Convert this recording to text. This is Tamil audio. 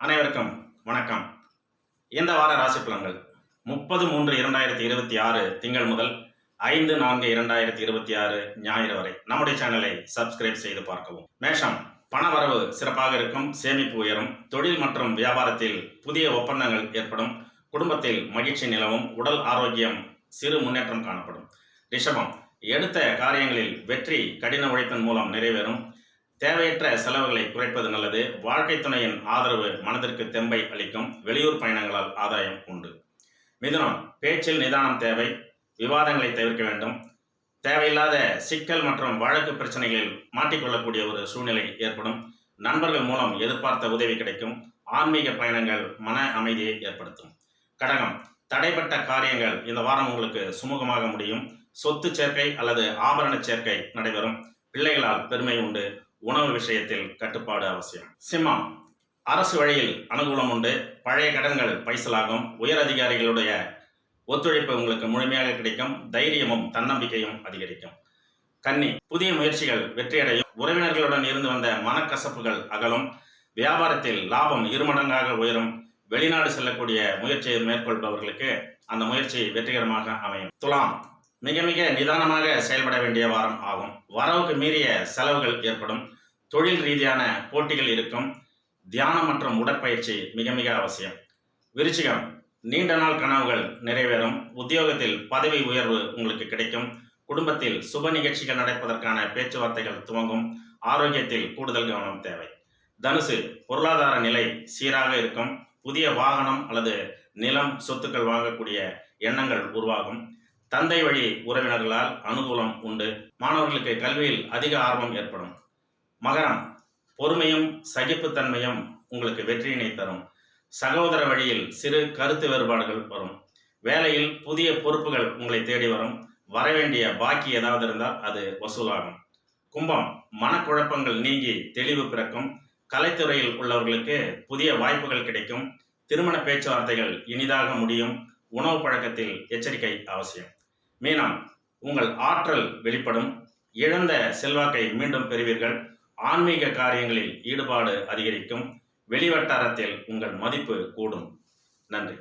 அனைவருக்கும் வணக்கம். இந்த வார ராசி பலன்கள் 30/3/2026 திங்கள் முதல் 5/4/2026 ஞாயிறு வரை நம்முடைய சேனலை சப்ஸ்கிரைப் செய்து பார்க்கவும். மேஷம், பணவரவு சிறப்பாக இருக்கும், சேமிப்பு உயரும், தொழில் மற்றும் வியாபாரத்தில் புதிய ஒப்பந்தங்கள் ஏற்படும், குடும்பத்தில் மகிழ்ச்சி நிலவும், உடல் ஆரோக்கியம் சிறு முன்னேற்றம் காணப்படும். ரிஷபம், எடுத்த காரியங்களில் வெற்றி கடின உழைப்பின் மூலம் நிறைவேறும், தேவையற்ற செலவுகளை குறைப்பது நல்லது. வாழ்க்கை துணையின் ஆதரவு மனதிற்கு தெம்பை அளிக்கும், வெளியூர் பயணங்களால் ஆதாயம் உண்டு. மிதுனம், பேச்சில் நிதானம் தேவை, விவாதங்களை தவிர்க்க வேண்டும், தேவையில்லாத சிக்கல் மற்றும் வழக்கு பிரச்சனைகளில் மாட்டிக்கொள்ளக்கூடிய ஒரு சூழ்நிலை ஏற்படும், நண்பர்கள் மூலம் எதிர்பார்த்த உதவி கிடைக்கும், ஆன்மீக பயணங்கள் மன அமைதியை ஏற்படுத்தும். கடகம், தடைப்பட்ட காரியங்கள் இந்த வாரம் உங்களுக்கு சுமூகமாக முடியும், சொத்து சேர்க்கை அல்லது ஆபரண சேர்க்கை நடைபெறும், பிள்ளைகளால் பெருமை உண்டு, உணவு விஷயத்தில் கட்டுப்பாடு அவசியம். சிம்மம், அரசு வழியில் அனுகூலம் உண்டு, பழைய கடன்கள் பைசலாகும், உயர் அதிகாரிகளுடைய ஒத்துழைப்பு உங்களுக்கு முழுமையாக கிடைக்கும், தைரியமும் தன்னம்பிக்கையும் அதிகரிக்கும். கன்னி, புதிய முயற்சிகள் வெற்றியடையும், உறவினர்களுடன் இருந்து வந்த மனக்கசப்புகள் அகலும், வியாபாரத்தில் லாபம் இருமடங்காக உயரும், வெளிநாடு செல்லக்கூடிய முயற்சியை மேற்கொள்பவர்களுக்கு அந்த முயற்சி வெற்றிகரமாக அமையும். துலாம், மிக மிக நிதானமாக செயல்பட வேண்டிய வாரம் ஆகும், வரவுக்கு மீறிய செலவுகள் ஏற்படும், தொழில் ரீதியான போட்டிகள் இருக்கும், தியானம் மற்றும் உடற்பயிற்சி மிக மிக அவசியம். விருச்சிகம், நீண்ட நாள் கனவுகள் நிறைவேறும், உத்தியோகத்தில் பதவி உயர்வு உங்களுக்கு கிடைக்கும், குடும்பத்தில் சுப நிகழ்ச்சிகள் நடப்பதற்கான பேச்சுவார்த்தைகள் துவங்கும், ஆரோக்கியத்தில் கூடுதல் கவனம் தேவை. தனுசு, பொருளாதார நிலை சீராக இருக்கும், புதிய வாகனம் அல்லது நிலம் சொத்துக்கள் வாங்கக்கூடிய எண்ணங்கள் உருவாகும், தந்தை வழி உறவினர்களால் அனுகூலம் உண்டு, மாணவர்களுக்கு கல்வியில் அதிக ஆர்வம் ஏற்படும். மகரம், பொறுமையும் சகிப்புத்தன்மையும் உங்களுக்கு வெற்றியினை தரும், சகோதர வழியில் சிறு கருத்து வேறுபாடுகள் வரும், வேலையில் புதிய பொறுப்புகள் உங்களை தேடி வரும், வரவேண்டிய பாக்கி ஏதாவது இருந்தால் அது வசூலாகும். கும்பம், மனக்குழப்பங்கள் நீங்கி தெளிவு பிறக்கும், கலைத்துறையில் உள்ளவர்களுக்கு புதிய வாய்ப்புகள் கிடைக்கும், திருமண பேச்சுவார்த்தைகள் இனிதாக முடியும், உணவு பழக்கத்தில் எச்சரிக்கை அவசியம். மீனம், உங்கள் ஆற்றல் வெளிப்படும், இழந்த செல்வாக்கை மீண்டும் பெறுவீர்கள், ஆன்மீக காரியங்களில் ஈடுபாடு அதிகரிக்கும், வெளிவட்டாரத்தில் உங்கள் மதிப்பு கூடும். நன்றி.